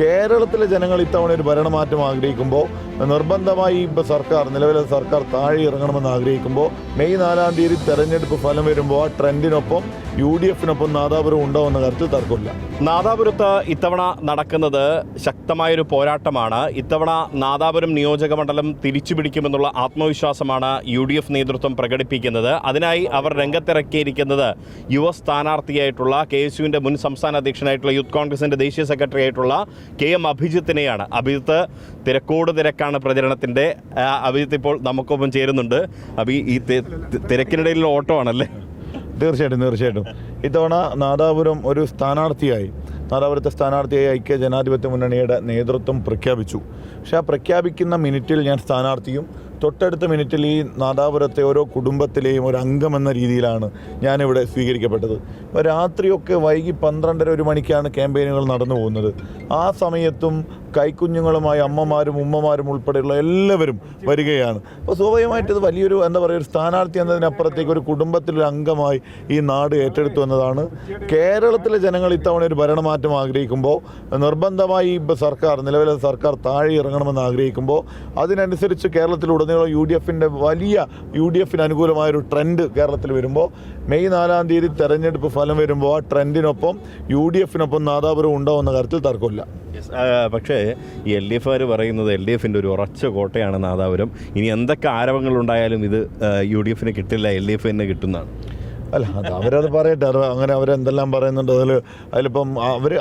കേരളത്തിലെ ജനങ്ങൾ ഇത്തവണ ഒരു ഭരണമാറ്റം ആഗ്രഹിക്കുമ്പോൾ നിർബന്ധമായി ഇപ്പോൾ നിലവിലെ സർക്കാർ താഴെ ഇറങ്ങണമെന്ന് ആഗ്രഹിക്കുമ്പോൾ മെയ് 4-ാം തീയതി തെരഞ്ഞെടുപ്പ് ഫലം വരുമ്പോൾ ആ ട്രെൻഡിനൊപ്പം UDF-നൊപ്പം നാദാപുരം ഉണ്ടാവുന്ന കാര്യത്തിൽ തർക്കമില്ല. നാദാപുരത്ത് ഇത്തവണ നടക്കുന്നത് ശക്തമായൊരു പോരാട്ടമാണ്. ഇത്തവണ നാദാപുരം നിയോജക മണ്ഡലം തിരിച്ചുപിടിക്കുമെന്നുള്ള ആത്മവിശ്വാസമാണ് UDF നേതൃത്വം പ്രകടിപ്പിക്കുന്നത്. അതിനായി അവർ രംഗത്തിറക്കിയിരിക്കുന്നത് യുവ സ്ഥാനാർത്ഥിയായിട്ടുള്ള KSUവിൻ്റെ മുൻ സംസ്ഥാന അധ്യക്ഷനായിട്ടുള്ള യൂത്ത് കോൺഗ്രസിൻ്റെ ദേശീയ സെക്രട്ടറി ആയിട്ടുള്ള KM അഭിജിത്തിനെയാണ്. അഭിജിത്ത് തിരക്കാണ് പ്രചരണത്തിൻ്റെ. അഭിജിത്ത് ഇപ്പോൾ നമുക്കൊപ്പം ചേരുന്നുണ്ട്. ഈ തിരക്കിനിടയിലുള്ള ഓട്ടോ ആണല്ലേ? തീർച്ചയായിട്ടും ഇത്തവണ നാദാപുരത്തെ സ്ഥാനാർത്ഥിയായി ഐക്യ ജനാധിപത്യ മുന്നണിയുടെ നേതൃത്വം പ്രഖ്യാപിച്ചു. പക്ഷേ ആ പ്രഖ്യാപിക്കുന്ന മിനിറ്റിൽ ഞാൻ സ്ഥാനാർത്ഥിയും തൊട്ടടുത്ത മിനിറ്റിൽ ഈ നാദാപുരത്തെ ഓരോ കുടുംബത്തിലെയും ഒരു അംഗമെന്ന രീതിയിലാണ് ഞാനിവിടെ സ്വീകരിക്കപ്പെട്ടത്. ഇപ്പോൾ രാത്രിയൊക്കെ വൈകി 12-1 മണിക്കാണ് ക്യാമ്പയിനുകൾ നടന്നു പോകുന്നത്. ആ സമയത്തും കൈക്കുഞ്ഞുങ്ങളുമായി അമ്മമാരും ഉമ്മമാരും ഉൾപ്പെടെയുള്ള എല്ലാവരും വരികയാണ്. അപ്പോൾ സ്വാഭാവികമായിട്ട് ഇത് വലിയൊരു ഒരു സ്ഥാനാർത്ഥി എന്നതിനപ്പുറത്തേക്ക് ഒരു കുടുംബത്തിലൊരു അംഗമായി ഈ നാട് ഏറ്റെടുത്തു എന്നതാണ്. കേരളത്തിലെ ജനങ്ങൾ ഇത്തവണ ഒരു ഭരണമാറ്റം ആഗ്രഹിക്കുമ്പോൾ നിർബന്ധമായി ഇപ്പോൾ നിലവിലെ സർക്കാർ താഴെ ഇറങ്ങണമെന്ന് ആഗ്രഹിക്കുമ്പോൾ അതിനനുസരിച്ച് കേരളത്തിലുടനീളം UDF-ന് അനുകൂലമായൊരു ട്രെൻഡ് കേരളത്തിൽ വരുമ്പോൾ മെയ് 4-ാം തീയതി തെരഞ്ഞെടുപ്പ് ഫലം വരുമ്പോൾ ആ ട്രെൻഡിനൊപ്പം UDF-നൊപ്പം നാദാപുരം ഉണ്ടാവുന്ന കാര്യത്തിൽ തർക്കമില്ല. പക്ഷേ ഈ LDF-കാർ പറയുന്നത് LDF-ൻ്റെ ഒരു ഉറച്ച കോട്ടയാണ് നാദാപുരം. ഇനി എന്തൊക്കെ ആരവങ്ങളുണ്ടായാലും ഇത് UDF-ന് കിട്ടില്ല, LDF-ന് കിട്ടുന്നതാണ്. അല്ല, അവരത് പറയട്ടെ. അങ്ങനെ അവരെന്തെല്ലാം പറയുന്നുണ്ട്. അതിലിപ്പം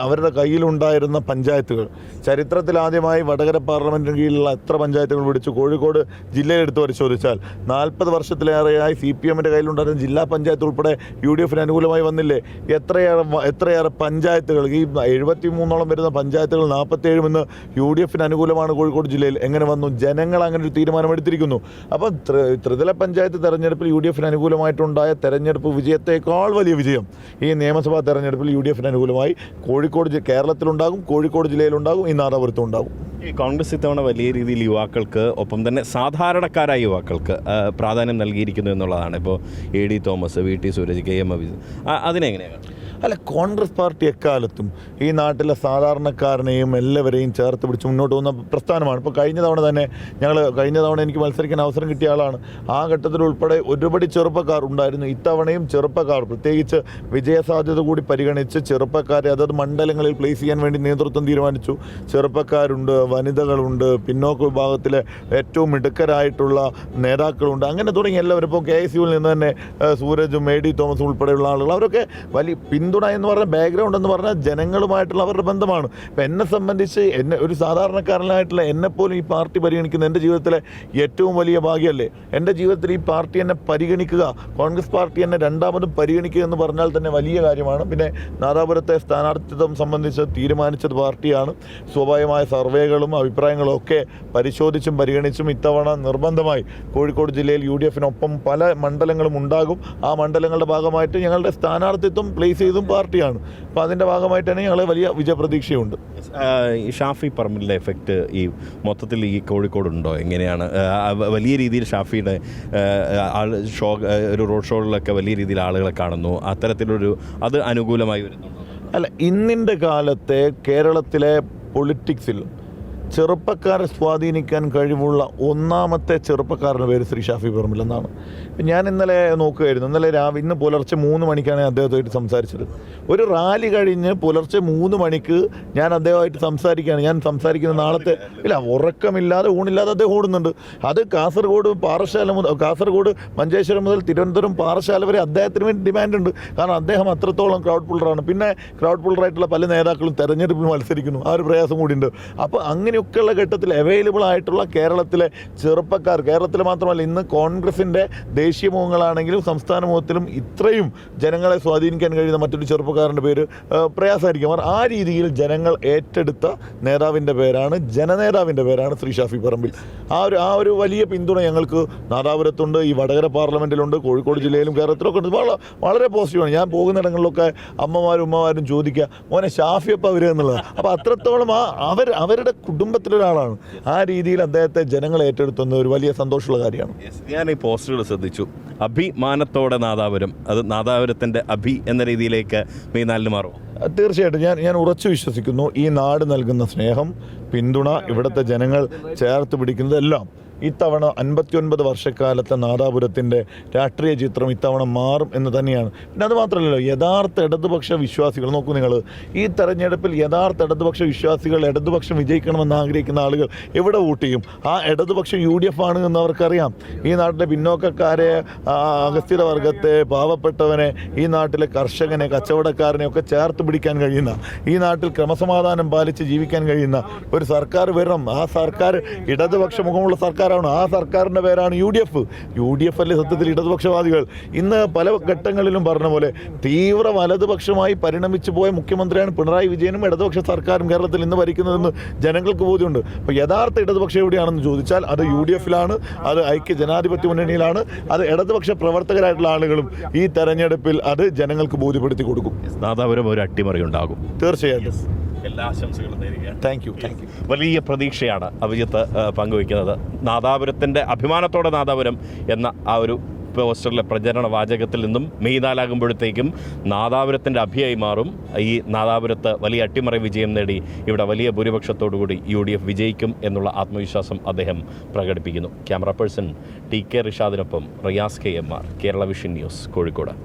അവരുടെ കയ്യിലുണ്ടായിരുന്ന പഞ്ചായത്തുകൾ ചരിത്രത്തിൽ ആദ്യമായി വടകര പാർലമെൻറ്റിന് കീഴിലുള്ള എത്ര പഞ്ചായത്തുകൾ പിടിച്ചു കോഴിക്കോട് ജില്ലയിലെടുത്ത് പരിശോധിച്ചാൽ 40 വർഷത്തിലേറെയായി CPM-ൻ്റെ കയ്യിലുണ്ടായിരുന്ന ജില്ലാ പഞ്ചായത്ത് ഉൾപ്പെടെ UDF-ന് അനുകൂലമായി വന്നില്ലേ? എത്രയേറെ പഞ്ചായത്തുകൾ, ഈ 73ഓളം വരുന്ന പഞ്ചായത്തുകൾ 47 ഇന്ന് UDF-ന് അനുകൂലമാണ് കോഴിക്കോട് ജില്ലയിൽ. എങ്ങനെ വന്നു? ജനങ്ങൾ അങ്ങനെ ഒരു തീരുമാനമെടുത്തിരിക്കുന്നു. അപ്പം ത്രിതല പഞ്ചായത്ത് തെരഞ്ഞെടുപ്പിൽ UDF-ന് അനുകൂലമായിട്ടുണ്ടായ തെരഞ്ഞെടുപ്പ് വിജയത്തേക്കാൾ വലിയ വിജയം ഈ നിയമസഭാ തെരഞ്ഞെടുപ്പിൽ UDF-ന് അനുകൂലമായി കേരളത്തിലുണ്ടാകും, കോഴിക്കോട് ജില്ലയിലുണ്ടാകും, ഈ നാദാപുരത്തും ഉണ്ടാകും. ഈ കോൺഗ്രസ് ഇത്തവണ വലിയ രീതിയിൽ യുവാക്കൾക്ക് ഒപ്പം തന്നെ സാധാരണക്കാരായ യുവാക്കൾക്ക് പ്രാധാന്യം നൽകിയിരിക്കുന്നു എന്നുള്ളതാണ്. ഇപ്പോൾ AD Thomas, VT Suraj, KM Abhijith, അതിനെങ്ങനെയാണ്? അല്ല, കോൺഗ്രസ് പാർട്ടി എക്കാലത്തും ഈ നാട്ടിലെ സാധാരണക്കാരനെയും എല്ലാവരെയും ചേർത്ത് പിടിച്ച് മുന്നോട്ട് പോകുന്ന പ്രസ്ഥാനമാണ്. ഇപ്പോൾ കഴിഞ്ഞ തവണ എനിക്ക് മത്സരിക്കാൻ അവസരം കിട്ടിയ ആളാണ്. ആ ഘട്ടത്തിൽ ഉൾപ്പെടെ ഒരുപടി ചെറുപ്പക്കാർ ഉണ്ടായിരുന്നു. ഇത്തവണയും ചെറുപ്പക്കാർ, പ്രത്യേകിച്ച് വിജയസാധ്യത കൂടി പരിഗണിച്ച് ചെറുപ്പക്കാരെ അതത് മണ്ഡലങ്ങളിൽ പ്ലേസ് ചെയ്യാൻ വേണ്ടി നേതൃത്വം തീരുമാനിച്ചു. ചെറുപ്പക്കാരുണ്ട്, വനിതകളുണ്ട്, പിന്നോക്ക വിഭാഗത്തിലെ ഏറ്റവും മിടുക്കരായിട്ടുള്ള നേതാക്കളുണ്ട്. അങ്ങനെ തുടങ്ങി എല്ലാവരും. ഇപ്പോൾ KSUവിൽ നിന്ന് തന്നെ സൂരജും AD തോമസും ഉൾപ്പെടെയുള്ള ആളുകൾ, അവരൊക്കെ വലിയ പിന്തുണ എന്ന് പറഞ്ഞ ബാക്ക്ഗ്രൗണ്ട് എന്ന് പറഞ്ഞാൽ ജനങ്ങളുമായിട്ടുള്ള അവരുടെ ബന്ധമാണ്. ഇപ്പം എന്നെ സംബന്ധിച്ച് ഒരു സാധാരണക്കാരനായിട്ടുള്ള എന്നെപ്പോലും ഈ പാർട്ടി പരിഗണിക്കുന്ന എൻ്റെ ജീവിതത്തിലെ ഏറ്റവും വലിയ ഭാഗ്യമല്ലേ. എൻ്റെ ജീവിതത്തിൽ ഈ പാർട്ടി എന്നെ പരിഗണിക്കുക, കോൺഗ്രസ് പാർട്ടി എന്നെ രണ്ടാമതും പരിഗണിക്കുക എന്ന് പറഞ്ഞാൽ തന്നെ വലിയ കാര്യമാണ്. പിന്നെ നാദാപുരത്തെ സ്ഥാനാർത്ഥിത്വം സംബന്ധിച്ച് തീരുമാനിച്ചത് പാർട്ടിയാണ്. സ്വാഭാവികമായ സർവേകളും അഭിപ്രായങ്ങളും ഒക്കെ പരിശോധിച്ചും പരിഗണിച്ചും ഇത്തവണ നിർബന്ധമായി കോഴിക്കോട് ജില്ലയിൽ UDF-നൊപ്പം പല മണ്ഡലങ്ങളും ഉണ്ടാകും. ആ മണ്ഡലങ്ങളുടെ ഭാഗമായിട്ട് ഞങ്ങളുടെ സ്ഥാനാർത്ഥിത്വം പ്ലേസ് ചെയ്തും പാർട്ടിയാണ്. അപ്പോൾ അതിൻ്റെ ഭാഗമായിട്ട് തന്നെ ഞങ്ങൾ വലിയ വിജയപ്രതീക്ഷയുണ്ട്. ഈ ഷാഫി പറമ്പിലിൻ്റെ എഫക്റ്റ് ഈ മൊത്തത്തിൽ ഈ കോഴിക്കോടുണ്ടോ? എങ്ങനെയാണ്? വലിയ രീതിയിൽ ഷാഫിയുടെ ഒരു റോഡ് ഷോകളിലൊക്കെ വലിയ രീതിയിൽ ആളുകളെ കാണുന്നു. അത് അനുകൂലമായി വരുന്നുണ്ടോ? അല്ല, ഇന്നിൻ്റെ കാലത്തെ കേരളത്തിലെ പൊളിറ്റിക്സിൽ ചെറുപ്പക്കാരെ സ്വാധീനിക്കാൻ കഴിവുള്ള ഒന്നാമത്തെ ചെറുപ്പക്കാരൻ്റെ പേര് ശ്രീ ഷാഫി പറമ്പിൽ എന്നാണ്. ഞാൻ ഇന്നലെ നോക്കുകയായിരുന്നു. ഇന്ന് പുലർച്ചെ 3 മണിക്കാണ് അദ്ദേഹമായിട്ട് സംസാരിച്ചത്. ഒരു റാലി കഴിഞ്ഞ് പുലർച്ചെ 3 മണിക്ക് ഞാൻ അദ്ദേഹമായിട്ട് സംസാരിക്കുകയാണ്. ഞാൻ സംസാരിക്കുന്ന നാളത്തെ ഉറക്കമില്ലാതെ ഊണില്ലാതെ അദ്ദേഹം ഓടുന്നുണ്ട്. അത് കാസർഗോഡ് മഞ്ചേശ്വരം മുതൽ തിരുവനന്തപുരം പാറശാല വരെ അദ്ദേഹത്തിന് വേണ്ടി ഡിമാൻഡുണ്ട്. കാരണം അദ്ദേഹം അത്രത്തോളം ക്രൗഡ് പുള്ളറാണ്. പിന്നെ ക്രൗഡ് പുള്ളറായിട്ടുള്ള പല നേതാക്കളും തെരഞ്ഞെടുപ്പിൽ മത്സരിക്കുന്നു. ആ ഒരു പ്രയാസം കൂടിയുണ്ട്. അപ്പോൾ അങ്ങനെയൊക്കെയുള്ള ഘട്ടത്തിൽ അവൈലബിൾ ആയിട്ടുള്ള കേരളത്തിലെ ചെറുപ്പക്കാർ, കേരളത്തിൽ മാത്രമല്ല ഇന്ന് കോൺഗ്രസിൻ്റെ ദേശീയ മുഖങ്ങളാണെങ്കിലും സംസ്ഥാന മുഖത്തിലും ഇത്രയും ജനങ്ങളെ സ്വാധീനിക്കാൻ കഴിയുന്ന മറ്റൊരു ചെറുപ്പക്കാരൻ്റെ പേര് പ്രയാസമായിരിക്കും. ആ രീതിയിൽ ജനങ്ങൾ ഏറ്റെടുത്ത നേതാവിൻ്റെ പേരാണ്, ജനനേതാവിൻ്റെ പേരാണ് ശ്രീ ഷാഫി പറമ്പിൽ. ആ ഒരു വലിയ പിന്തുണ ഞങ്ങൾക്ക് നാദാപുരത്തുണ്ട്, ഈ വടകര പാർലമെൻറ്റിലുണ്ട്, കോഴിക്കോട് ജില്ലയിലും കേരളത്തിലൊക്കെ ഉണ്ട്. വളരെ പോസിറ്റീവാണ്. ഞാൻ പോകുന്നിടങ്ങളിലൊക്കെ അമ്മമാരും ഉമ്മമാരും ചോദിക്കുക, മോനെ ഷാഫിയപ്പം അവർ എന്നുള്ളത്. അപ്പോൾ അത്രത്തോളം അവരുടെ കുടുംബ കുടുംബത്തിലൊരാളാണ്. ആ രീതിയിൽ അദ്ദേഹത്തെ ജനങ്ങൾ ഏറ്റെടുത്തുന്ന ഒരു വലിയ സന്തോഷമുള്ള കാര്യമാണ്. ഞാൻ ഈ പോസ്റ്ററുകൾ ശ്രദ്ധിച്ചു. അഭിമാനത്തോടെ നാദാപുരം, അത് നാദാപുരത്തിൻ്റെ അഭി എന്ന രീതിയിലേക്ക് മെയ് 4 മാറും. തീർച്ചയായിട്ടും ഞാൻ ഉറച്ചു വിശ്വസിക്കുന്നു ഈ നാട് നൽകുന്ന സ്നേഹം, പിന്തുണ, ഇവിടുത്തെ ജനങ്ങൾ ചേർത്ത് പിടിക്കുന്നതെല്ലാം ഇത്തവണ 59 വർഷക്കാലത്തെ നാദാപുരത്തിൻ്റെ രാഷ്ട്രീയ ചിത്രം ഇത്തവണ മാറും എന്ന് തന്നെയാണ്. പിന്നെ അത് മാത്രമല്ലല്ലോ, യഥാർത്ഥ ഇടതുപക്ഷ വിശ്വാസികൾ നോക്കൂ നിങ്ങൾ, ഈ തെരഞ്ഞെടുപ്പിൽ യഥാർത്ഥ ഇടതുപക്ഷ വിശ്വാസികൾ ഇടതുപക്ഷം വിജയിക്കണമെന്ന് ആഗ്രഹിക്കുന്ന ആളുകൾ എവിടെ വോട്ട് ചെയ്യും? ആ ഇടതുപക്ഷം UDF ആണ് എന്ന് അവർക്കറിയാം. ഈ നാട്ടിലെ പിന്നോക്കക്കാരെ, അഗസ്ത്യര വർഗത്തെ, പാവപ്പെട്ടവനെ, ഈ നാട്ടിലെ കർഷകനെ, കച്ചവടക്കാരനെ ഒക്കെ ചേർത്ത് പിടിക്കാൻ കഴിയുന്ന, ഈ നാട്ടിൽ ക്രമസമാധാനം പാലിച്ച് ജീവിക്കാൻ കഴിയുന്ന ഒരു സർക്കാർ വരണം. ആ സർക്കാർ ഇടതുപക്ഷ മുഖമുള്ള സർക്കാർ. ആ സർക്കാരിൻ്റെ പേരാണ് UDF അല്ലേ സത്യത്തിൽ ഇടതുപക്ഷവാദികൾ. ഇന്ന് പല ഘട്ടങ്ങളിലും പറഞ്ഞ പോലെ തീവ്ര വലതുപക്ഷമായി പരിണമിച്ചു പോയ മുഖ്യമന്ത്രിയാണ് പിണറായി വിജയനും ഇടതുപക്ഷ സർക്കാരും കേരളത്തിൽ ഇന്ന് ഭരിക്കുന്നതെന്ന് ജനങ്ങൾക്ക് ബോധ്യമുണ്ട്. അപ്പോൾ യഥാർത്ഥ ഇടതുപക്ഷം എവിടെയാണെന്ന് ചോദിച്ചാൽ അത് UDFിലാണ്, അത് ഐക്യ ജനാധിപത്യ മുന്നണിയിലാണ്, അത് ഇടതുപക്ഷ പ്രവർത്തകരായിട്ടുള്ള ആളുകളും ഈ തെരഞ്ഞെടുപ്പിൽ അത് ജനങ്ങൾക്ക് ബോധ്യപ്പെടുത്തി കൊടുക്കും. നാദാപുരം ഒരു അട്ടിമറി ഉണ്ടാകും. തീർച്ചയായിട്ടും. എല്ലാ ആശംസകളും നേരുക. Thank you. വലിയ പ്രതീക്ഷയാണ് അഭിജിത്ത് പങ്കുവയ്ക്കുന്നത്. നാദാപുരത്തിൻ്റെ അഭിമാനത്തോടെ നാദാപുരം എന്ന ആ ഒരു പോസ്റ്ററിലെ പ്രചരണ വാചകത്തിൽ നിന്നും മെയ് 4 ആകുമ്പോഴത്തേക്കും നാദാപുരത്തിൻ്റെ അഭിയായി മാറും. ഈ നാദാപുരത്ത് വലിയ അട്ടിമറി വിജയം നേടി ഇവിടെ വലിയ ഭൂരിപക്ഷത്തോടുകൂടി UDF വിജയിക്കും എന്നുള്ള ആത്മവിശ്വാസം അദ്ദേഹം പ്രകടിപ്പിക്കുന്നു. ക്യാമറ പേഴ്സൺ TK റിഷാദിനൊപ്പം Riyas KMR, Kerala Vision News, Kozhikode.